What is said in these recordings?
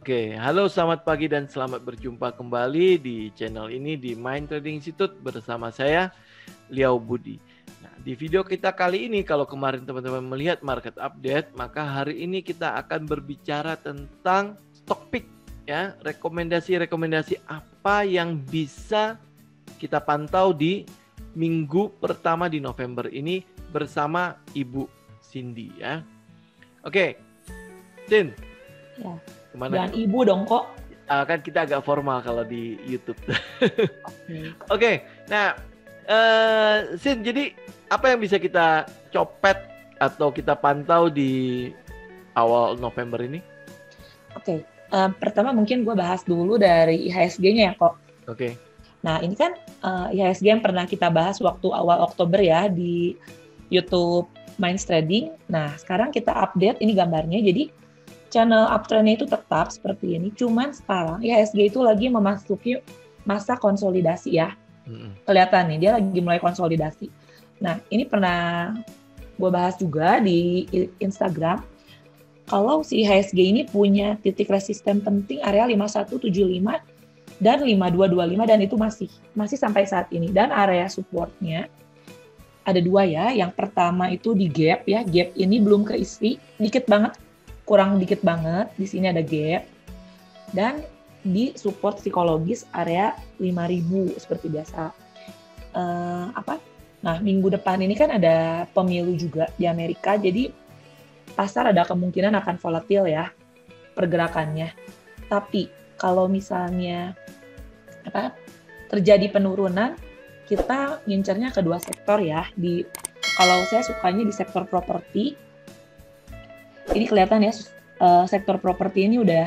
Oke, halo selamat pagi dan selamat berjumpa kembali di channel ini di Mind Trading Institute bersama saya, Liao Budi. Nah, di video kita kali ini, kalau kemarin teman-teman melihat market update, maka hari ini kita akan berbicara tentang stock pick, ya, rekomendasi-rekomendasi apa yang bisa kita pantau di minggu pertama di November ini bersama Ibu Cindy, ya. Oke, Sin. Ya. Kemana? Jangan ibu dong kok. Kan kita agak formal kalau di YouTube. Oke. Oke, nah, Sin, jadi apa yang bisa kita copet atau kita pantau di awal November ini? Oke. Pertama mungkin gue bahas dulu dari IHSG-nya ya kok. Oke. Nah ini kan IHSG yang pernah kita bahas waktu awal Oktober ya di YouTube Mind Trading. Nah sekarang kita update ini gambarnya. Jadi channel uptrend-nya itu tetap seperti ini. Cuman sekarang IHSG itu lagi memasuki masa konsolidasi ya. Kelihatan nih dia lagi mulai konsolidasi. Nah ini pernah gue bahas juga di Instagram. Kalau si IHSG ini punya titik resisten penting area 5175 dan 5225 dan itu masih sampai saat ini. Dan area supportnya ada dua ya. Yang pertama itu di gap ya. Gap ini belum keisi, dikit banget, kurang dikit banget. Di sini ada gap. Dan di support psikologis area 5000 seperti biasa. Nah, minggu depan ini kan ada pemilu juga di Amerika. Jadi pasar ada kemungkinan akan volatil ya pergerakannya. Tapi kalau misalnya terjadi penurunan, kita ngincernya ke dua sektor ya. Kalau saya sukanya di sektor properti. Ini kelihatan ya, sektor properti ini udah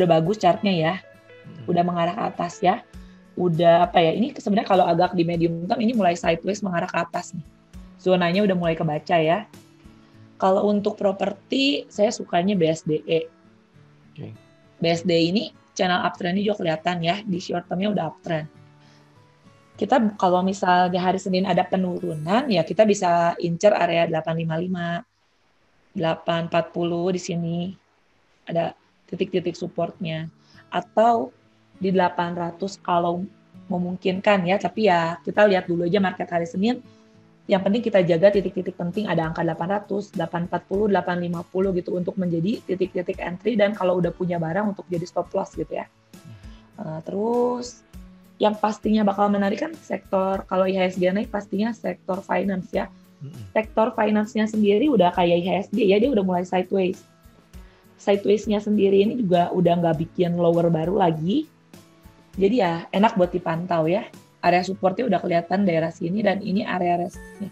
bagus chartnya ya. Udah mengarah ke atas ya. Udah ini sebenarnya kalau agak di medium term ini mulai sideways mengarah ke atas nih. Zonanya udah mulai kebaca ya. Kalau untuk properti, saya sukanya BSDE. Okay. BSDE ini channel uptrend-nya juga kelihatan ya, di short term-nya udah uptrend. Kita kalau misalnya hari Senin ada penurunan, ya kita bisa incer area 855, 840 di sini. Ada titik-titik supportnya. Atau di 800 kalau memungkinkan ya, tapi ya kita lihat dulu aja market hari Senin. Yang penting kita jaga titik-titik penting, ada angka 800, 840, 850 gitu untuk menjadi titik-titik entry dan kalau udah punya barang untuk jadi stop loss gitu ya. Terus yang pastinya bakal menarik kan sektor, kalau IHSG naik pastinya sektor finance ya. Sektor finance-nya sendiri udah kayak IHSG ya, dia udah mulai sideways. Sideways-nya sendiri ini juga udah nggak bikin lower baru lagi. Jadi ya enak buat dipantau ya. Area supportnya udah kelihatan daerah sini dan ini area resistnya.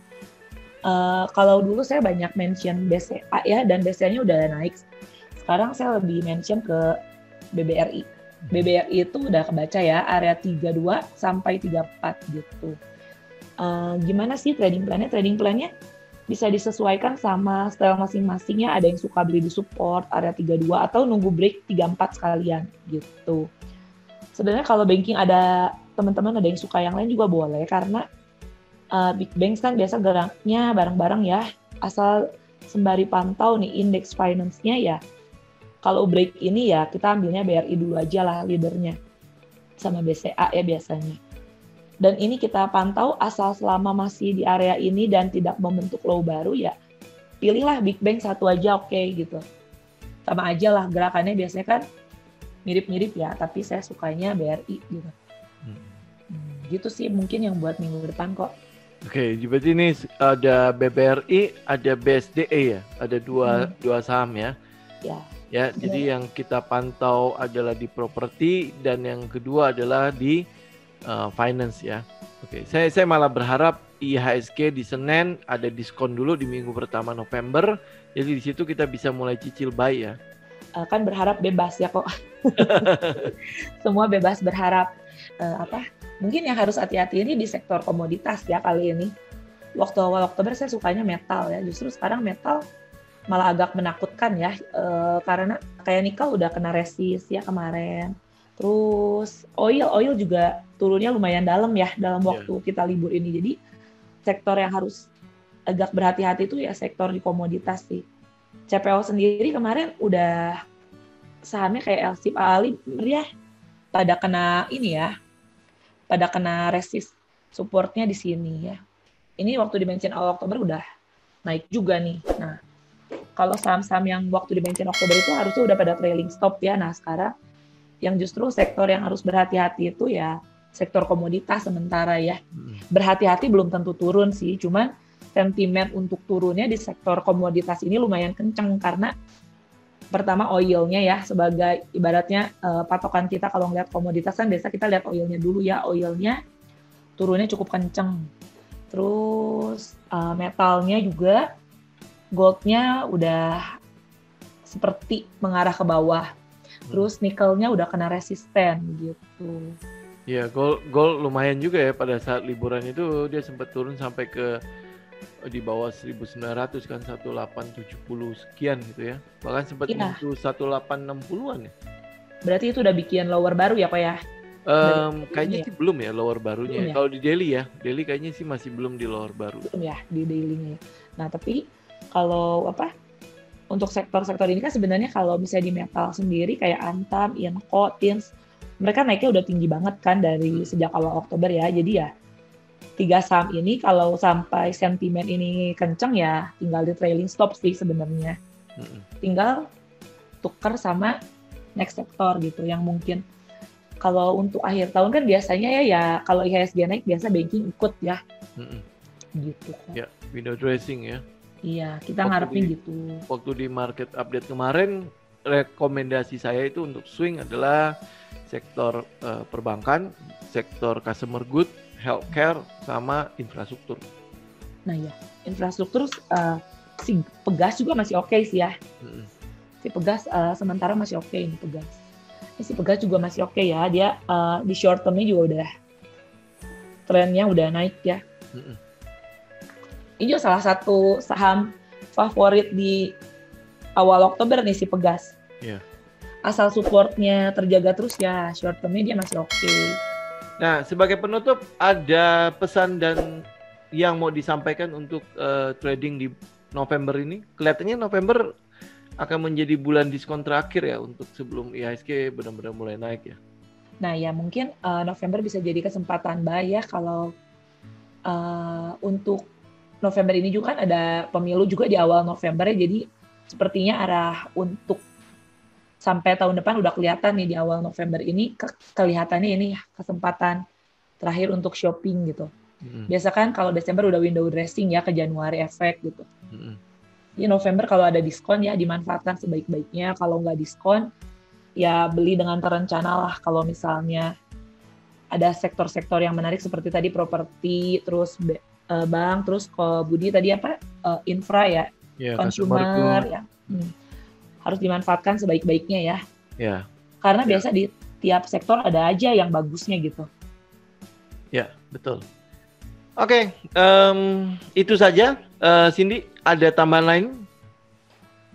Kalau dulu saya banyak mention BCA ya dan BCA-nya udah naik. Sekarang saya lebih mention ke BBRI. BBRI itu udah kebaca ya area 32 sampai 34 gitu. Gimana sih trading plan-nya? Trading plan-nya bisa disesuaikan sama style masing-masingnya. Ada yang suka beli di support area 32 atau nunggu break 34 sekalian gitu. Sebenarnya kalau banking ada teman-teman ada yang suka yang lain juga boleh karena big banks kan biasa geraknya bareng-bareng ya, asal sembari pantau nih indeks finance-nya ya. Kalau break ini ya kita ambilnya BRI dulu aja lah leadernya sama BCA ya biasanya. Dan ini kita pantau asal selama masih di area ini dan tidak membentuk low baru ya pilihlah big bank satu aja oke gitu. Sama aja lah gerakannya biasanya kan mirip-mirip ya, tapi saya sukanya BRI gitu. Gitu sih mungkin yang buat minggu depan kok. Oke, berarti ini ada BBRI, ada BSDE ya, ada dua saham ya. Ya, jadi yang kita pantau adalah di properti dan yang kedua adalah di finance ya. Oke, saya malah berharap IHSG di Senin ada diskon dulu di minggu pertama November. Jadi di situ kita bisa mulai cicil buy ya. Kan berharap bebas ya kok. Semua bebas berharap. Mungkin yang harus hati-hati ini di sektor komoditas ya kali ini. Waktu awal Oktober saya sukanya metal ya, justru sekarang metal malah agak menakutkan ya, karena kayak nikel udah kena resist ya kemarin. Terus oil juga turunnya lumayan dalam ya dalam waktu kita libur ini. Jadi sektor yang harus agak berhati-hati itu ya sektor di komoditas sih. CPO sendiri kemarin udah sahamnya kayak LSIP Ali ya pada kena ini ya, pada kena resist supportnya di sini ya. Ini waktu di mention awal Oktober udah naik juga nih. Nah, kalau saham-saham yang waktu di mention Oktober itu harusnya udah pada trailing stop ya. Nah, sekarang yang justru sektor yang harus berhati-hati itu ya sektor komoditas sementara ya. Berhati-hati belum tentu turun sih, cuman sentimen untuk turunnya di sektor komoditas ini lumayan kenceng karena pertama oilnya ya sebagai ibaratnya patokan kita kalau ngeliat komoditas kan biasa kita lihat oilnya dulu ya, oilnya turunnya cukup kenceng. Terus metalnya juga goldnya udah seperti mengarah ke bawah. Terus nikelnya udah kena resisten gitu. Ya, gold lumayan juga ya pada saat liburan itu dia sempat turun sampai ke di bawah 1.900 kan 1870 sekian gitu ya. Bahkan sempat menyentuh 1860-an ya. Berarti itu udah bikin lower baru ya Pak ya? Kayaknya sih belum ya lower barunya. Ya? Kalau di daily ya, daily kayaknya sih masih belum di lower baru. Belum ya di daily-nya. Nah, tapi kalau untuk sektor-sektor ini kan sebenarnya kalau misalnya di metal sendiri kayak Antam, Inco, Tins, mereka naiknya udah tinggi banget kan dari sejak awal Oktober ya. Jadi ya 3 saham ini kalau sampai sentimen ini kenceng ya tinggal di trailing stop sih sebenarnya. Tinggal tuker sama next sektor gitu yang mungkin kalau untuk akhir tahun kan biasanya ya kalau IHSG naik biasa banking ikut ya. Gitu kan. Ya, window dressing ya. Iya, kita ngarepin gitu. Waktu di market update kemarin rekomendasi saya itu untuk swing adalah sektor perbankan, sektor consumer good, healthcare sama infrastruktur. Nah ya, infrastruktur si Pegas juga masih oke sih ya. Si Pegas sementara masih oke ini Pegas. Si Pegas juga masih oke ya. Dia di short termnya juga udah trennya udah naik ya. Ini juga salah satu saham favorit di awal Oktober nih si Pegas. Yeah. Asal supportnya terjaga terus ya, short termnya dia masih oke. Nah, sebagai penutup ada pesan dan yang mau disampaikan untuk trading di November ini? Kelihatannya November akan menjadi bulan diskon terakhir ya untuk sebelum IHSG benar-benar mulai naik ya. Nah ya mungkin November bisa jadi kesempatan buy ya kalau untuk November ini juga kan ada pemilu juga di awal November ya, jadi sepertinya arah untuk sampai tahun depan udah kelihatan nih di awal November ini kelihatannya ini kesempatan terakhir untuk shopping gitu. Biasa kan kalau Desember udah window dressing ya ke Januari efek gitu. Di November kalau ada diskon ya dimanfaatkan sebaik-baiknya, kalau nggak diskon ya beli dengan terencana lah. Kalau misalnya ada sektor-sektor yang menarik seperti tadi properti, terus bank, terus ke Budi tadi infra ya, consumer ya. Harus dimanfaatkan sebaik-baiknya ya. Ya. Karena biasa di tiap sektor ada aja yang bagusnya gitu. Ya, betul. Oke, itu saja. Cindy, ada tambahan lain?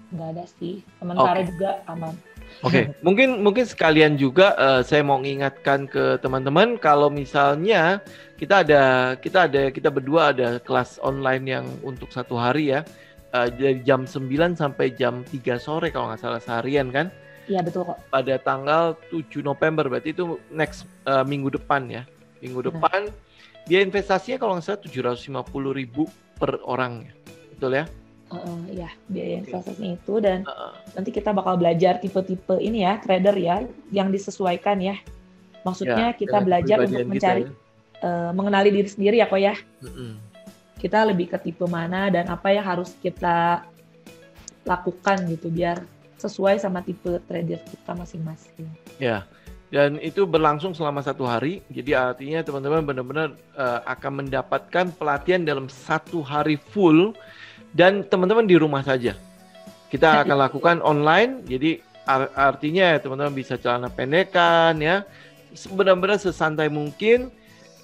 Nggak ada sih. Sementara juga aman. Oke, mungkin sekalian juga saya mau mengingatkan ke teman-teman kalau misalnya kita berdua ada kelas online yang untuk 1 hari ya. Dari jam 9 sampai jam 3 sore kalau nggak salah seharian kan? Iya betul kok. Pada tanggal 7 November berarti itu next minggu depan ya. Minggu depan dia investasinya kalau nggak salah 750.000 per orang ya. Betul ya? Ya biaya investasinya itu dan nanti kita bakal belajar tipe-tipe ini ya trader ya yang disesuaikan ya. Maksudnya kita belajar untuk mencari mengenali diri sendiri ya kok ya. Kita lebih ke tipe mana dan apa yang harus kita lakukan gitu biar sesuai sama tipe trader kita masing-masing. Ya, dan itu berlangsung selama 1 hari. Jadi artinya teman-teman benar-benar akan mendapatkan pelatihan dalam 1 hari full dan teman-teman di rumah saja. Kita akan lakukan online. Jadi artinya teman-teman bisa celana pendekan ya, benar-benar sesantai mungkin.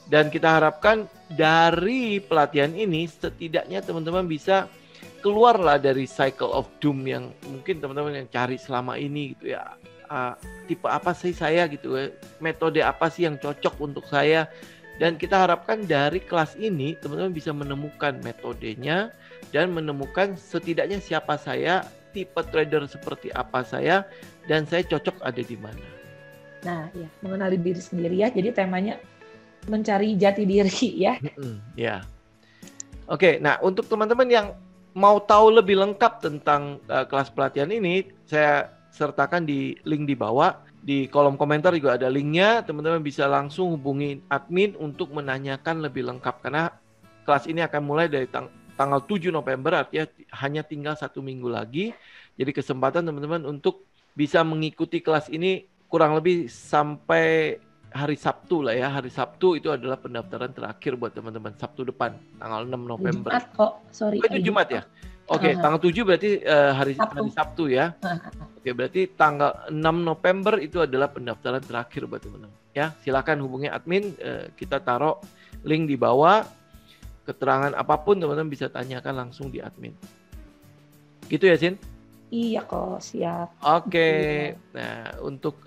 Dan kita harapkan dari pelatihan ini setidaknya teman-teman bisa keluarlah dari cycle of doom yang mungkin teman-teman yang cari selama ini gitu ya. Tipe apa sih saya gitu ya, metode apa sih yang cocok untuk saya. Dan kita harapkan dari kelas ini teman-teman bisa menemukan metodenya dan menemukan setidaknya siapa saya tipe trader seperti apa saya, dan saya cocok ada di mana. Nah, ya, mengenali diri sendiri ya. Jadi temanya mencari jati diri ya. Ya. Oke, nah untuk teman-teman yang mau tahu lebih lengkap tentang kelas pelatihan ini, saya sertakan di link di bawah. Di kolom komentar juga ada linknya. Teman-teman bisa langsung hubungi admin untuk menanyakan lebih lengkap. Karena kelas ini akan mulai dari tanggal 7 November, artinya hanya tinggal 1 minggu lagi. Jadi kesempatan teman-teman untuk bisa mengikuti kelas ini kurang lebih sampai hari Sabtu lah ya. Hari Sabtu itu adalah pendaftaran terakhir buat teman-teman. Sabtu depan, tanggal 6 November. Jumat kok, sorry. Oh, itu Jumat ya? Oke, tanggal 7 berarti hari Sabtu ya. Oke, berarti tanggal 6 November itu adalah pendaftaran terakhir buat teman-teman. Ya, silakan hubungi admin, kita taruh link di bawah. Keterangan apapun teman-teman bisa tanyakan langsung di admin. Gitu ya, Sin? Iya kok, siap. Oke. Nah, untuk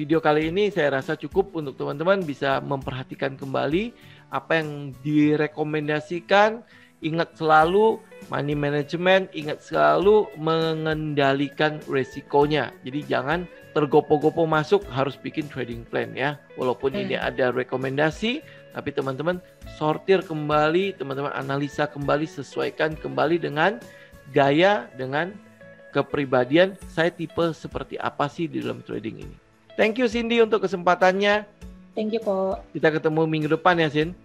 video kali ini saya rasa cukup untuk teman-teman bisa memperhatikan kembali apa yang direkomendasikan. Ingat selalu money management, ingat selalu mengendalikan resikonya. Jadi jangan tergopo-gopo masuk, harus bikin trading plan ya. Walaupun ini ada rekomendasi, tapi teman-teman sortir kembali, teman-teman analisa kembali, sesuaikan kembali dengan gaya, dengan kepribadian saya tipe seperti apa sih di dalam trading ini. Thank you Cindy untuk kesempatannya. Thank you kok. Kita ketemu minggu depan ya, Sin.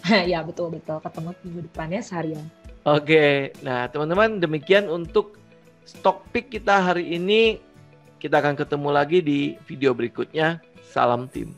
Ya betul-betul, ketemu minggu depannya seharian. Oke, nah teman-teman demikian untuk stock pick kita hari ini. Kita akan ketemu lagi di video berikutnya. Salam tim.